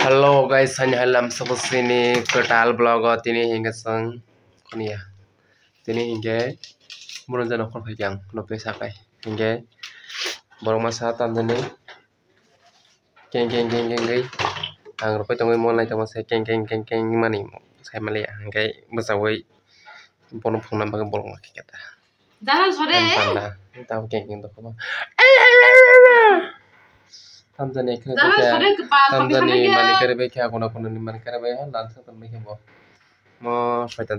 Halo guys, hanya halam sini ketal blog tini hingga sang kunia. Tini hingga mulai jana kon yang nope sakai hingga borong masa tandene keng gai ang rope tongai mulai tama saya keng mani saya malia hingga besawai borong phung nambah borong lagi kata. Jangan sore. Panda tahu keng to koma. Tamjani kene tamjani mani kare be kya kono ni mani kare be lan sa tan be bo mo shaitan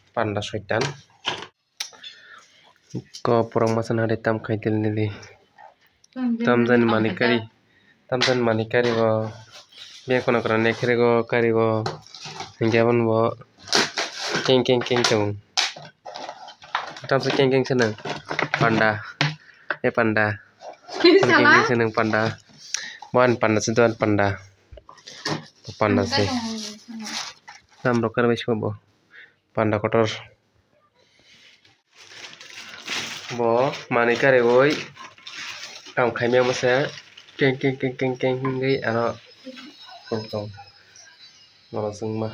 panda shaitan ko porong masan hade tam khaitil nili tamjani mani kari bo be kono ne kare go kari go hinggaban bo keng tung tamsa keng seneng panda keng seneng panda wan panda sentuhan panda sih nam rokar be bo panda kotor bo mani kare oi kam khaimya masa keng gai aro tong morosung ma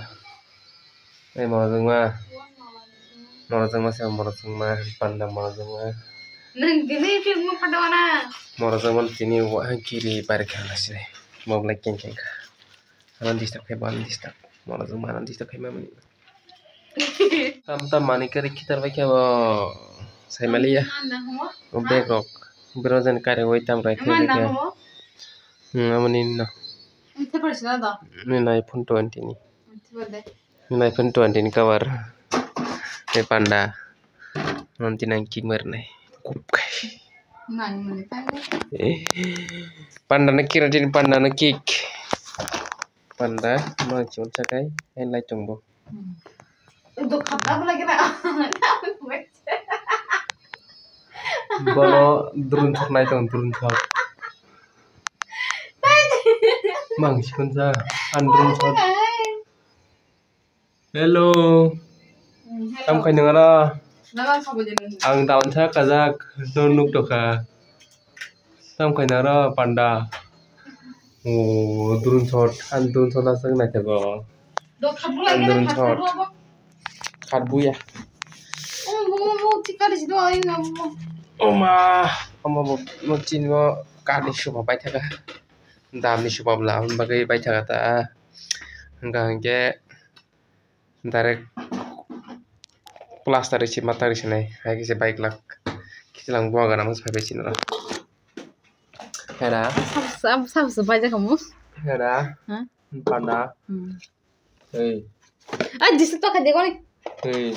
panda morosung ma Neng gini film pada mana? morosung tini wa kiri bar khala sih mo black keng ka anan distak kai ban distak morosung ma anan distak kai ma mani tam mani kare kitar ba kya bo sai malia begok berojan kare oi tam rai khe ke amani na Itu persis ada. ni iPhone 20 ni iPhone 20 ni cover panda nanti nang kimer nih kukai Nani mana? panda na kira din panda na kik panda ma chon sakai en lai chongbo Untuk kata apa lagi nak? bono drun nai tong drun shot mang sikon sa an drun shot hello tam khai nangara Nama siapa jadi? ang daun sa kazak nunuk doka tam khai nangara panda drun shot an drun shot asang nai tego Dok kata lagi Andrun nak? shot. Kata apa? Karbu ya Mau tika di situ aja nggak mau. oma mo chin mo kani shuba bai thaga dam ni shuba bla bagai bai thaga ta hangge direct plaster isi mata isi nai hai kisi bike lak kisi lang buang gara mas bai chin ra hera Sabse baca kamu? hera Hah? panda hey Ah di situ kan dia nih. hey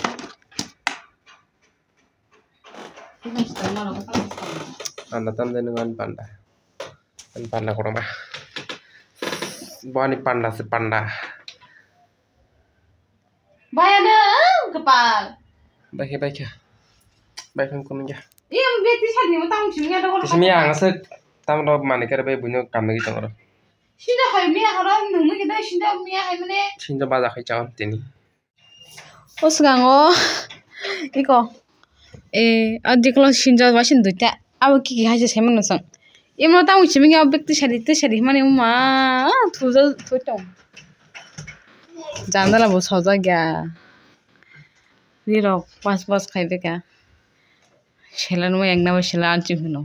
panda tam dengan panda kurang bah bani panda se panda Bayar kepal. baik kan kunnya Iya, beti saat ni matang sini ada orang. Tismi ang asik tam ro mani kare be bunyo kam gi tongro Sini hai mia haram nunggu kita sini mia hai mana? sinja baja khai chaon tini Osgango, iko. Adi kalau sinja wasin tu tak. Aku kiki hasil saya mana sang. Imo tahu sini aku bekti sari mana uma. Tuh tong. Jangan lah bos saja ya. Liro pas khai beka. Shelan mo yang nama shelan cihuno.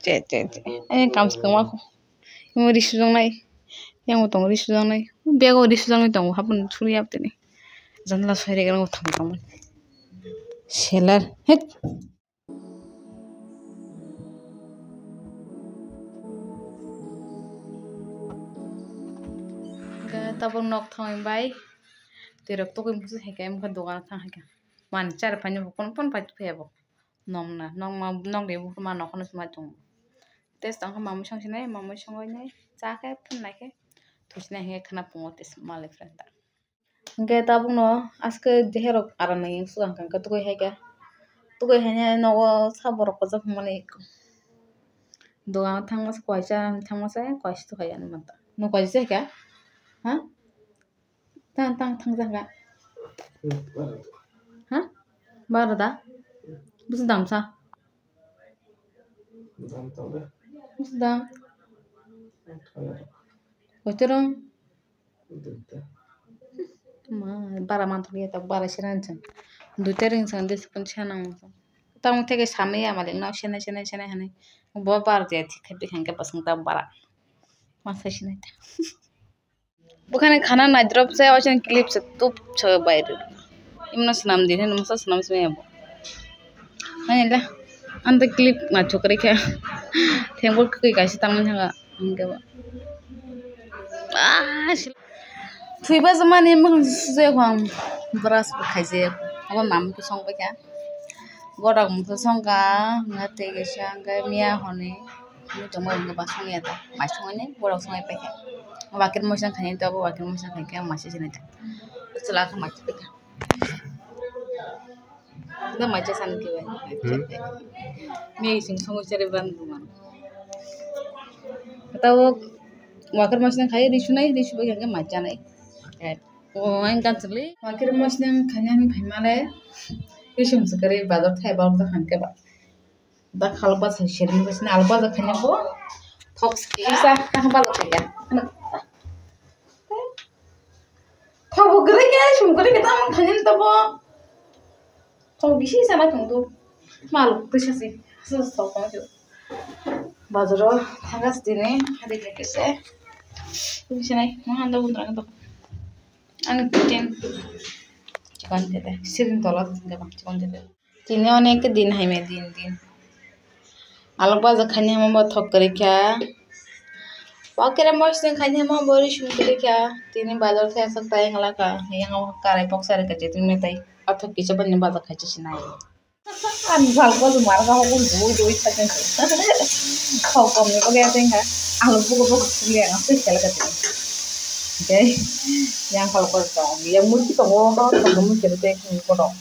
Cek. Kam sekarang aku. Imo risudang nai. Yang mau tong risudang nai. Biar risudang nai tong. Hapun suri apa ni? Jangan lah saya rekan utang kamu. Shelan. Het. Tabung nok thang bay. Terok tu kim kusu heka em kan dogan thang heka. Man cara panjang pun patu hebo. Nom nong debu kuma nok kono semua tung. Tes tang mamu sang sini mamu sang ini. Cakap pun naik. Terus naik kena pungotis malai frenda. Enggak tabung no aske deherok aran yang suang kan ketukoi heka. Tukoi hanya no saborok kozak mana ikut. Dogan thang mas kuaca thang mas saya kuaca tu kaya ni mata. No kuaca sih kah? Hah? Tang jaga. Hah? Baru dah? Bisa damsa? Dalam tau deh. Sudah. Kalau Kotorong. itu Bara mantul ya tak bara sirancang. Duta ring sang des pun chanang. Tang tege same ya maling nau shene hane. Bawa bar dia thi khapi khang ke pasang ta bara. Masa shine. Bukan खाना ना drop से और चन clip से तुप छ बाहर. इमना सुनाम दिन है नमसा सुनाम से मैं अब. हाँ यार अंत clip ना छोकरे क्या. थेंबुल कोई कैसे तामन हंगा हंगे बा. Tuiba zaman ini mah susah kuam beras berkaji. Apa mam tu song baca. Gorang tu song ka ngate kesya ngkai mia hone. Ini cuma ingin basong ya ta. Masong ini gorang song apa ya. Wakil macam kaya tu apa wakil macam kaya masih sini ta. Setelah tu macam apa. Kita macam sana kira. Mia sing song cari bantu mana. Tahu wakil macam kaya risu bagi angkat macam nai. Oh, enggak sekali. Wakil macam kaya ni bagaimana? Risu sekali bazar thai baru dah angkat ba. Dah kalau pas sharing macam alba dah kaya ko. Thok sekali sah kah baru kaya. Thok bukan kaya risu bukan kita orang kaya ni tahu. Thok bisi sana tunggu. Malu tu sih. Susah macam tu. Bazar thangas dini hari kese. Bisa naik, mana anda bunyi orang tu? Anu chicken tete, sirin tolak enggak bang chicken tete. Ini orang ke din hai me din. Alok baza khanya mama thok kare kya? Wakira mas ne khanya mama bori shun kare kya? Tini bazar se ऐसा ताई हला का, yang awak kare pok sare kaje tini me ताई, athok kicha bani baza khache sinai. Anu hal ko tu marga ho ko doi khache. Kau kami ko gaya tengah, alok buku lihat apa sekali kata. Okay, yang kalau kau tahu, yang mesti kau orang kalau mesti cerita kau tahu.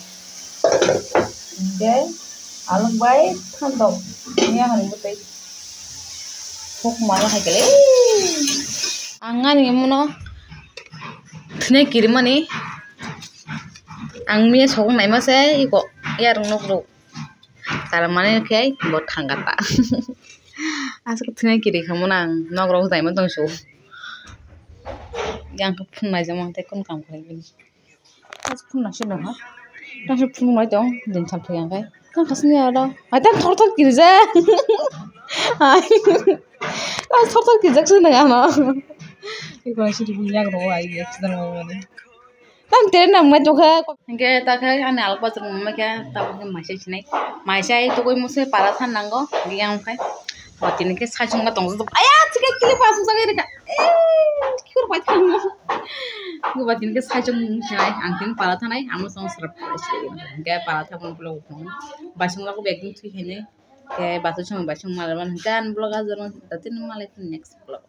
Okay, alok baik, kan tahu. Ini yang hari betul. Kok mana hai kali? Angan ni mana? Thne kiriman ni. Angmi sokong naik masa, iko, ya rungok ru. Cara mana kaya, buat hangat tak. Asal thne kiri kamu nang, nak rok naik mana tong show. Yang pun naik zaman tekun kam kau ini. Asal pun nasi dah, nasi pun naik dong, dan sampai yang kai. Kan kasihnya ada, ada thor kiri je. Kan thor kiri je sih nengar. Iko nasi di yang rok aja, sedang mau ni. Kan terus nama tu kan, kita tak kan ane alpa tu nama kita tahu kan masih sini. Masih itu koi musuh parathan nanggo, yang kai. Waktu ini ke sajung nggak tunggu tu, ayah cakap kili pasang sangat dekat. Kikur baca ni. Waktu ini ke sajung sini, angkin parathan ni, amu sang serap sih. Kayak parathan pun belum pun. Basung aku baking tu ini, kayak batu cuma basung malaman kan blog aja orang, tapi ni malah itu next blog.